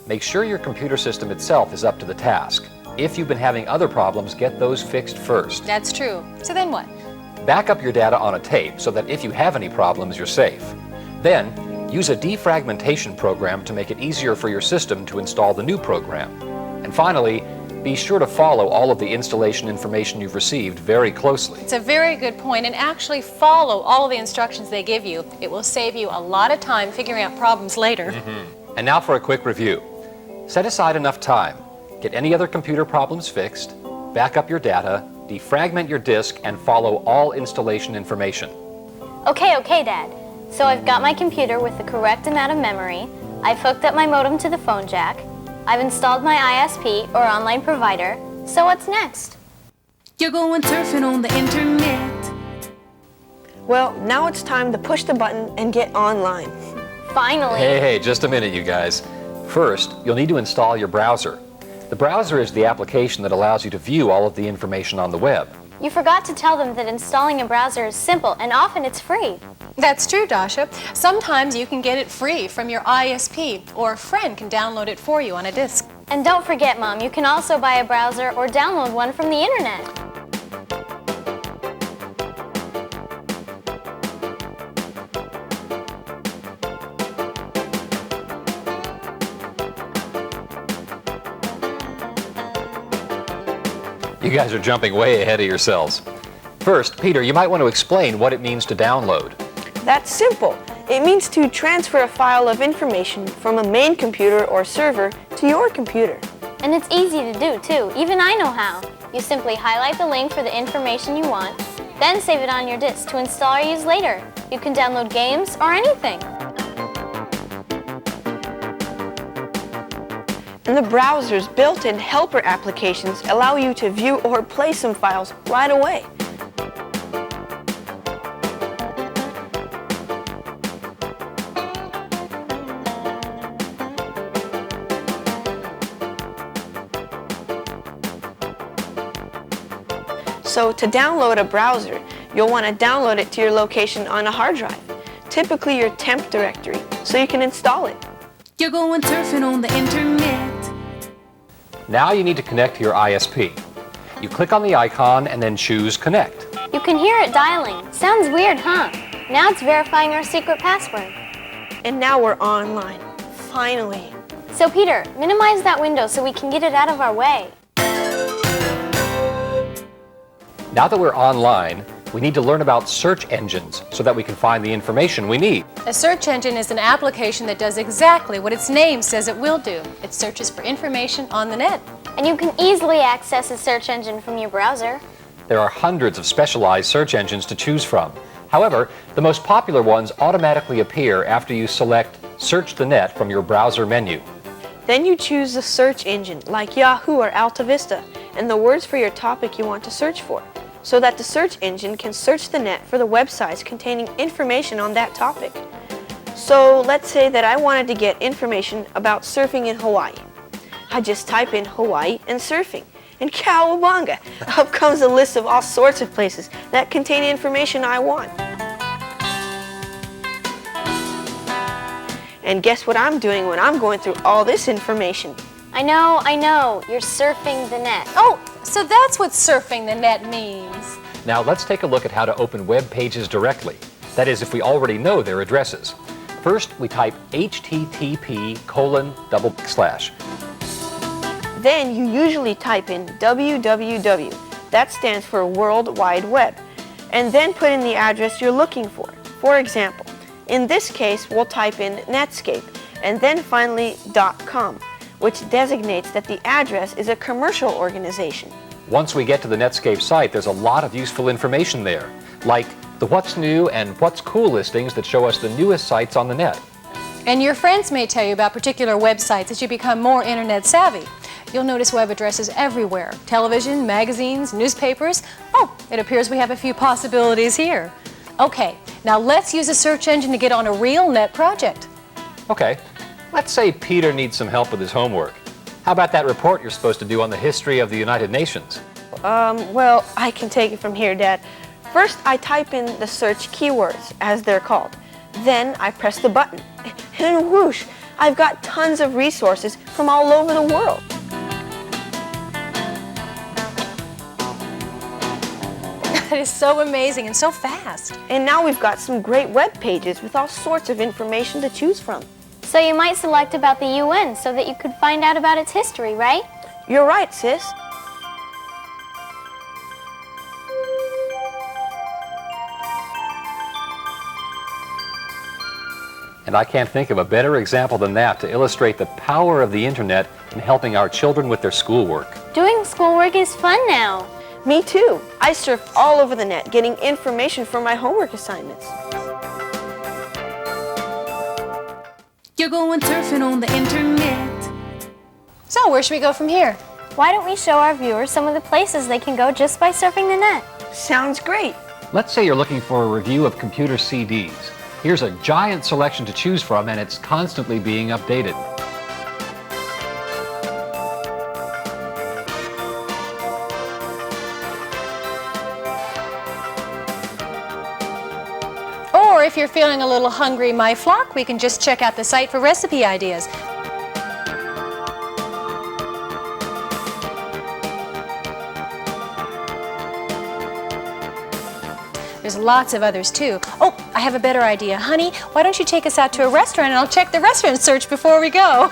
Make sure your computer system itself is up to the task. If you've been having other problems, get those fixed first. That's true. So then what? Back up your data on a tape so that if you have any problems, you're safe. Then, use a defragmentation program to make it easier for your system to install the new program. And finally, be sure to follow all of the installation information you've received very closely. It's a very good point, and actually follow all of the instructions they give you. It will save you a lot of time figuring out problems later. And now for a quick review. Set aside enough time. Get any other computer problems fixed, back up your data, defragment your disk, and follow all installation information. Okay, Dad. So I've got my computer with the correct amount of memory, I've hooked up my modem to the phone jack, I've installed my ISP or online provider, so what's next? You're going surfing on the internet. Well, now it's time to push the button and get online. Finally! Hey, just a minute, you guys. First, you'll need to install your browser. The browser is the application that allows you to view all of the information on the web. You forgot to tell them that installing a browser is simple, and often it's free. That's true, Dasha. Sometimes you can get it free from your ISP, or a friend can download it for you on a disk. And don't forget, Mom, you can also buy a browser or download one from the internet. You guys are jumping way ahead of yourselves. First, Peter, you might want to explain what it means to download. That's simple. It means to transfer a file of information from a main computer or server to your computer. And it's easy to do, too. Even I know how. You simply highlight the link for the information you want, Then save it on your disk to install or use later. You can download games or anything. And the browser's built-in helper applications allow you to view or play some files right away. So to download a browser, you'll want to download it to your location on a hard drive, typically your temp directory, so you can install it. You're going surfing on the internet. Now you need to connect to your ISP. You click on the icon and then choose Connect. You can hear it dialing. Sounds weird, huh? Now it's verifying our secret password. And now we're online, finally. So Peter, minimize that window so we can get it out of our way. Now that we're online, we need to learn about search engines so that we can find the information we need. A search engine is an application that does exactly what its name says it will do. It searches for information on the net. And you can easily access a search engine from your browser. There are hundreds of specialized search engines to choose from. However, the most popular ones automatically appear after you select Search the Net from your browser menu. Then you choose the search engine, like Yahoo or Alta Vista, and the words for your topic you want to search for, so that the search engine can search the net for the websites containing information on that topic. So let's say that I wanted to get information about surfing in Hawaii. I just type in Hawaii and surfing, and cowabunga! Up comes a list of all sorts of places that contain information I want. And guess what I'm doing when I'm going through all this information? I know, you're surfing the net. Oh, so that's what surfing the net means. Now let's take a look at how to open web pages directly. That is, if we already know their addresses. First, we type http://. Then you usually type in www. That stands for World Wide Web. And then put in the address you're looking for. For example, in this case, we'll type in Netscape, and then finally .com, which designates that the address is a commercial organization. Once we get to the Netscape site, there's a lot of useful information there, like the What's New and What's Cool listings that show us the newest sites on the net. And your friends may tell you about particular websites as you become more internet savvy. You'll notice web addresses everywhere. Television, magazines, newspapers. Oh, it appears we have a few possibilities here. Okay, now let's use a search engine to get on a real net project. Okay, let's say Peter needs some help with his homework. How about that report you're supposed to do on the history of the United Nations? Well, I can take it from here, Dad. First, I type in the search keywords, as they're called. Then I press the button, and whoosh, I've got tons of resources from all over the world. That is so amazing and so fast. And now we've got some great web pages with all sorts of information to choose from. So you might select about the UN so that you could find out about its history, right? You're right, sis. And I can't think of a better example than that to illustrate the power of the internet in helping our children with their schoolwork. Doing schoolwork is fun now. Me too. I surf all over the net getting information for my homework assignments. You're going surfing on the internet. So where should we go from here? Why don't we show our viewers some of the places they can go just by surfing the net? Sounds great. Let's say you're looking for a review of computer CDs. Here's a giant selection to choose from, and it's constantly being updated. Or if you're feeling a little hungry, my flock, we can just check out the site for recipe ideas. There's lots of others too. Oh, I have a better idea. Honey, why don't you take us out to a restaurant and I'll check the restaurant search before we go.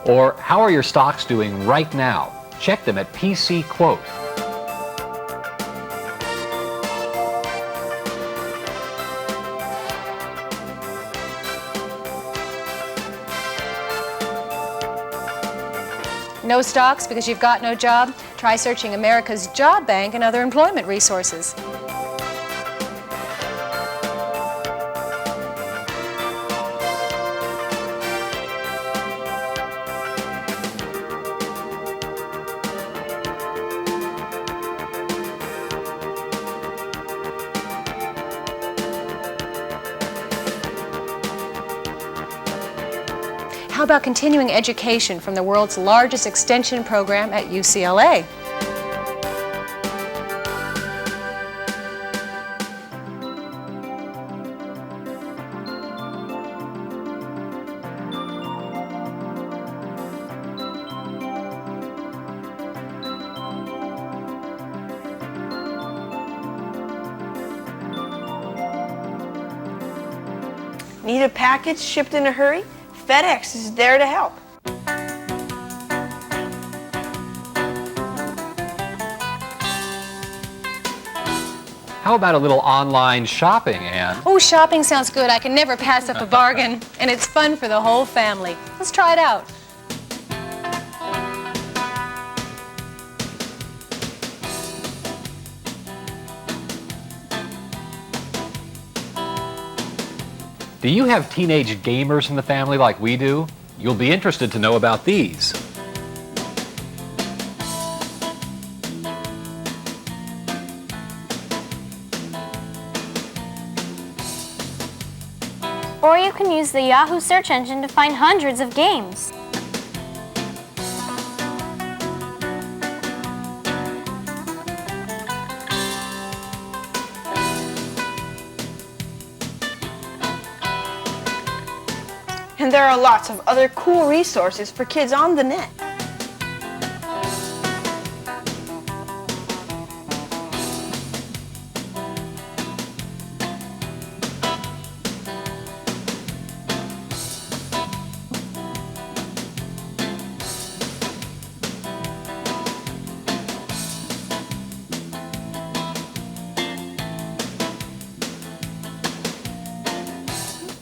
Or how are your stocks doing right now? Check them at PC Quote. No stocks because you've got no job? Try searching America's Job Bank and other employment resources. How about continuing education from the world's largest extension program at UCLA? Need a package shipped in a hurry? FedEx is there to help. How about a little online shopping, Anne? Oh, shopping sounds good. I can never pass up a bargain. And it's fun for the whole family. Let's try it out. Do you have teenage gamers in the family like we do? You'll be interested to know about these. Or you can use the Yahoo search engine to find hundreds of games. And there are lots of other cool resources for kids on the net.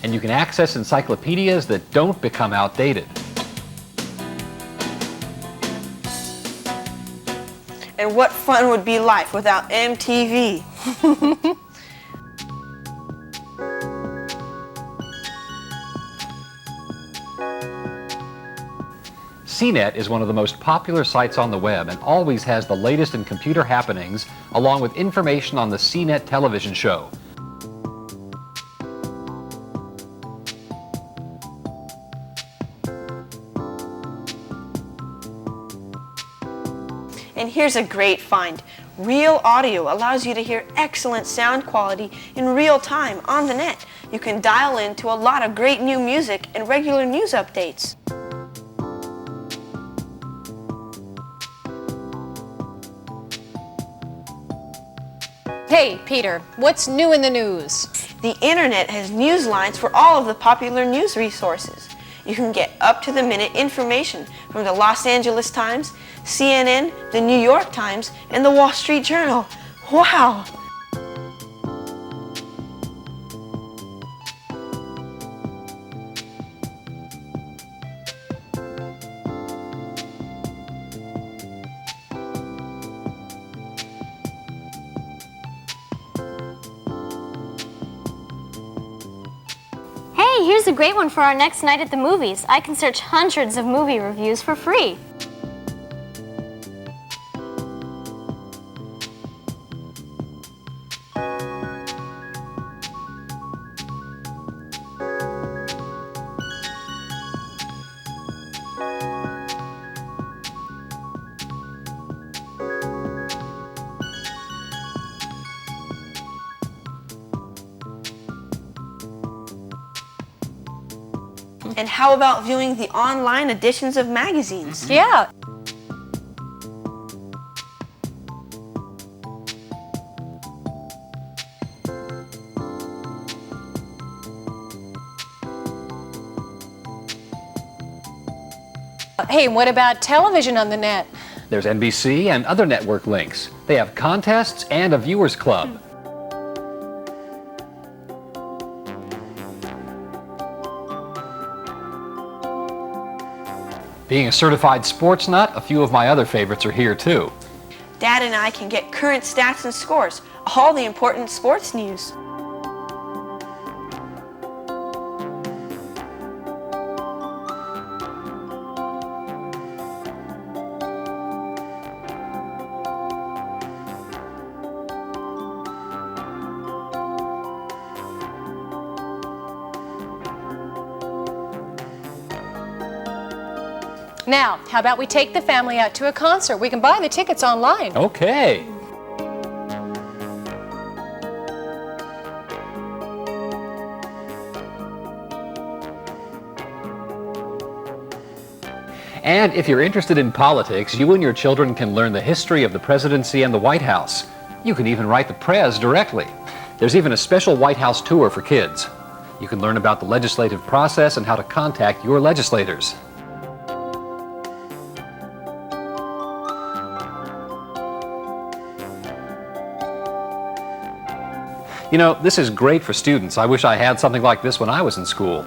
And you can access encyclopedias that don't become outdated. And what fun would be life without MTV? CNET is one of the most popular sites on the web and always has the latest in computer happenings, along with information on the CNET television show. And here's a great find. Real Audio allows you to hear excellent sound quality in real time on the net. You can dial in to a lot of great new music and regular news updates. Hey, Peter, what's new in the news? The internet has news lines for all of the popular news resources. You can get up-to-the-minute information from the Los Angeles Times, CNN, the New York Times, and the Wall Street Journal. Wow! Hey, here's a great one for our next night at the movies. I can search hundreds of movie reviews for free. And how about viewing the online editions of magazines? Yeah. Hey, what about television on the net? There's NBC and other network links. They have contests and a viewers club. Being a certified sports nut, a few of my other favorites are here too. Dad and I can get current stats and scores, all the important sports news. Now, how about we take the family out to a concert? We can buy the tickets online. Okay. And if you're interested in politics, you and your children can learn the history of the presidency and the White House. You can even write the prez directly. There's even a special White House tour for kids. You can learn about the legislative process and how to contact your legislators. You know, this is great for students. I wish I had something like this when I was in school.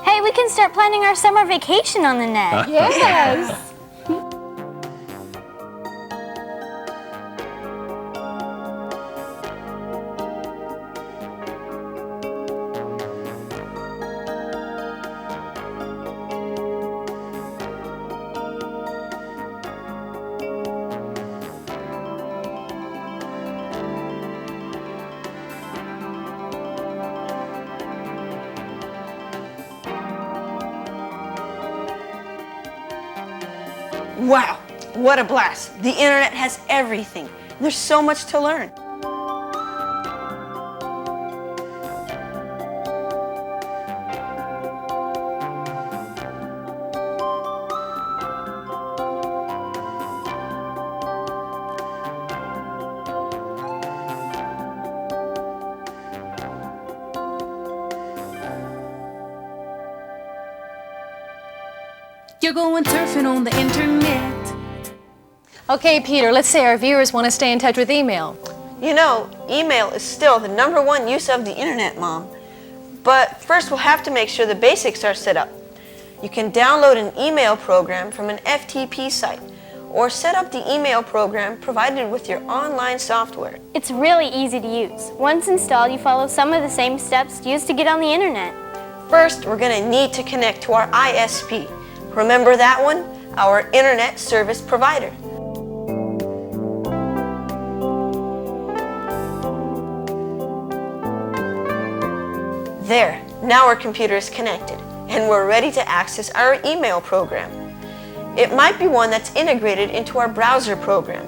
Hey, we can start planning our summer vacation on the net. Yes. Wow, what a blast. The internet has everything. There's so much to learn. You're going surfing on the internet. Okay, Peter, let's say our viewers want to stay in touch with email. You know, email is still the #1 use of the internet, Mom. But first we'll have to make sure the basics are set up. You can download an email program from an FTP site or set up the email program provided with your online software. It's really easy to use. Once installed, you follow some of the same steps used to get on the internet. First, we're going to need to connect to our ISP. Remember that one? Our internet service provider. There, now our computer is connected, and we're ready to access our email program. It might be one that's integrated into our browser program,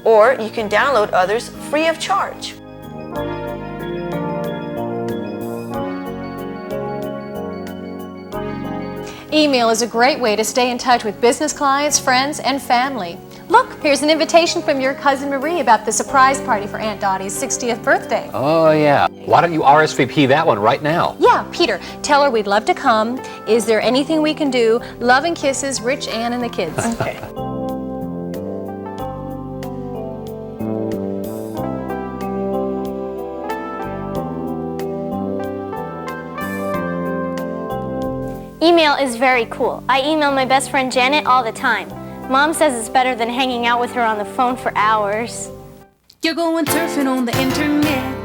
or you can download others free of charge. Email is a great way to stay in touch with business clients, friends, and family. Look, here's an invitation from your cousin Marie about the surprise party for Aunt Dottie's 60th birthday. Oh, yeah. Why don't you RSVP that one right now? Yeah, Peter, tell her we'd love to come. Is there anything we can do? Love and kisses, Rich, Ann, and the kids. Okay. Email is very cool. I email my best friend Janet all the time. Mom says it's better than hanging out with her on the phone for hours. You're going surfing on the internet.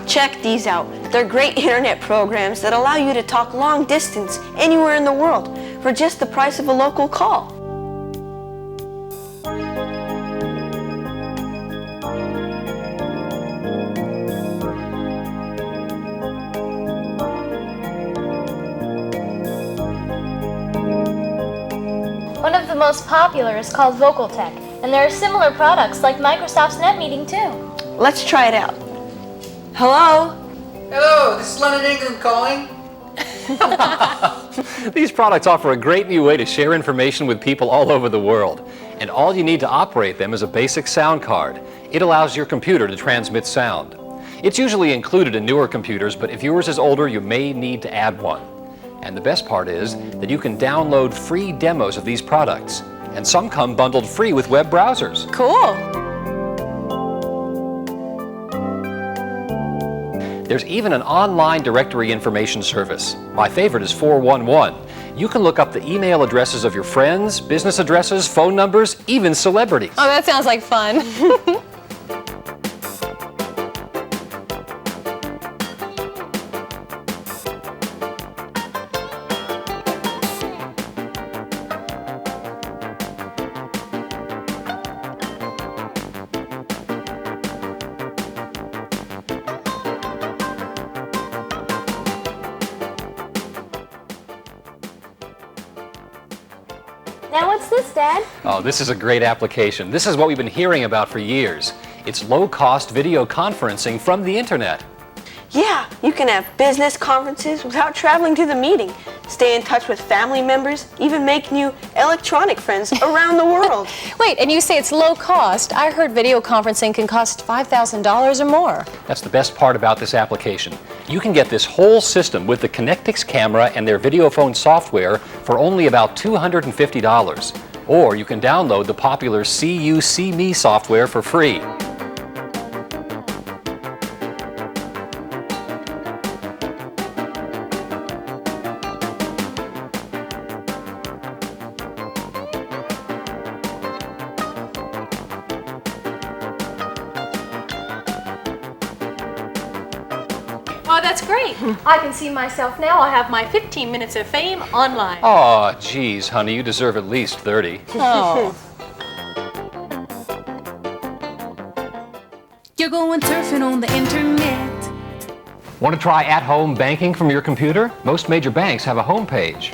Check these out. They're great internet programs that allow you to talk long distance anywhere in the world for just the price of a local call. One of the most popular is called VocalTech, and there are similar products like Microsoft's NetMeeting too. Let's try it out. Hello? Hello, this is London, England calling. These products offer a great new way to share information with people all over the world. And all you need to operate them is a basic sound card. It allows your computer to transmit sound. It's usually included in newer computers, but if yours is older, you may need to add one. And the best part is that you can download free demos of these products. And some come bundled free with web browsers. Cool. There's even an online directory information service. My favorite is 411. You can look up the email addresses of your friends, business addresses, phone numbers, even celebrities. Oh, that sounds like fun. Now what's this, Dad? Oh, this is a great application. This is what we've been hearing about for years. It's low-cost video conferencing from the internet. Yeah, you can have business conferences without traveling to the meeting, stay in touch with family members, even make new electronic friends around the world. Wait, and you say it's low cost. I heard video conferencing can cost $5,000 or more. That's the best part about this application. You can get this whole system with the Connectix camera and their video phone software for only about $250. Or you can download the popular See You, See Me software for free. Oh, that's great. I can see myself now. I'll have my 15 minutes of fame online. Aw, geez, honey, you deserve at least 30. Oh. You're going surfing on the internet. Want to try at-home banking from your computer? Most major banks have a home page.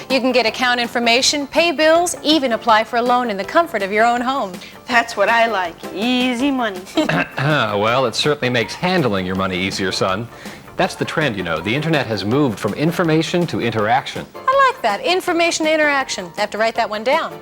You can get account information, pay bills, even apply for a loan in the comfort of your own home. That's what I like, easy money. Well, it certainly makes handling your money easier, son. That's the trend, you know. The internet has moved from information to interaction. I like that, information interaction. I have to write that one down.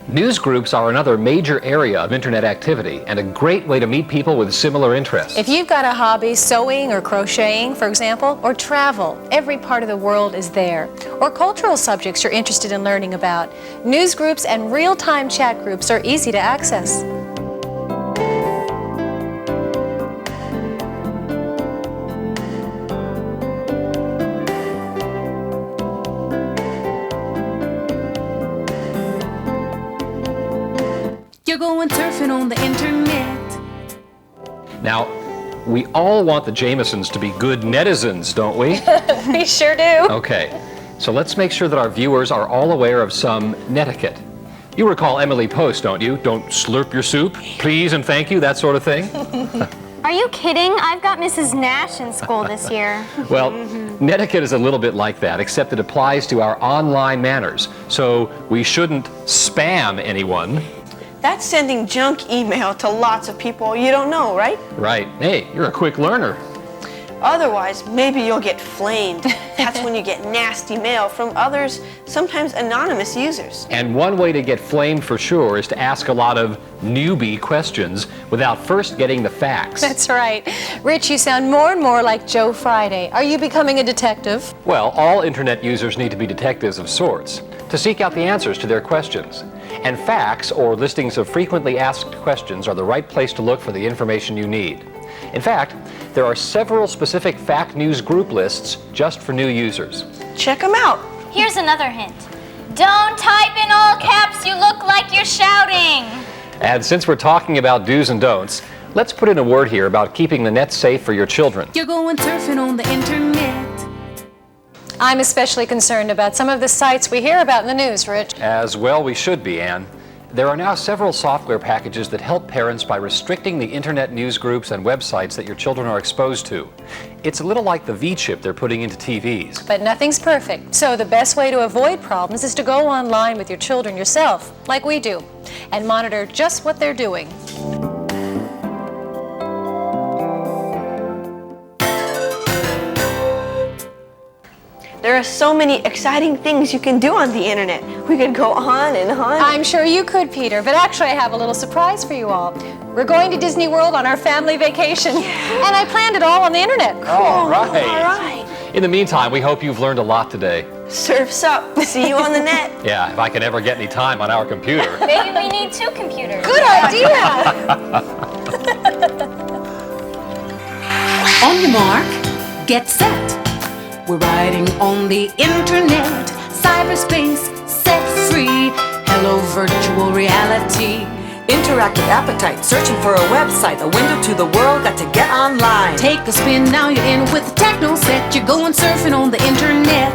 News groups are another major area of internet activity and a great way to meet people with similar interests. If you've got a hobby, sewing or crocheting, for example, or travel, every part of the world is there. Or cultural subjects you're interested in learning about. News groups and real-time chat groups are easy to access. You're going surfing on the internet. Now, we all want the Jamesons to be good netizens, don't we? We sure do. Okay, so let's make sure that our viewers are all aware of some netiquette. You recall Emily Post, don't you? Don't slurp your soup, please and thank you, that sort of thing. Are you kidding? I've got Mrs. Nash in school this year. Well, netiquette is a little bit like that, except it applies to our online manners. So we shouldn't spam anyone. That's sending junk email to lots of people you don't know, right? Right. Hey, you're a quick learner. Otherwise, maybe you'll get flamed. That's when you get nasty mail from others, sometimes anonymous users. And one way to get flamed for sure is to ask a lot of newbie questions without first getting the facts. That's right. Rich, you sound more and more like Joe Friday. Are you becoming a detective? Well, all internet users need to be detectives of sorts to seek out the answers to their questions. And facts, or listings of frequently asked questions, are the right place to look for the information you need. In fact, there are several specific fact news group lists just for new users. Check them out. Here's another hint. Don't type in all caps, you look like you're shouting. And since we're talking about do's and don'ts, let's put in a word here about keeping the net safe for your children. You're going surfing on the internet. I'm especially concerned about some of the sites we hear about in the news, Rich. As well we should be, Anne. There are now several software packages that help parents by restricting the internet news groups and websites that your children are exposed to. It's a little like the V-chip they're putting into TVs. But nothing's perfect, so the best way to avoid problems is to go online with your children yourself, like we do, and monitor just what they're doing. There are so many exciting things you can do on the internet. We could go on and on. I'm sure you could, Peter, but actually I have a little surprise for you all. We're going to Disney World on our family vacation, and I planned it all on the internet. All right. All right. In the meantime, we hope you've learned a lot today. Surf's up. See you on the net. Yeah, if I can ever get any time on our computer. Maybe we need 2 computers. Good idea! On your mark, get set. We're riding on the internet, cyberspace set free. Hello, virtual reality. Interactive appetite, searching for a website, a window to the world, got to get online. Take a spin, now you're in with the techno set. You're going surfing on the internet.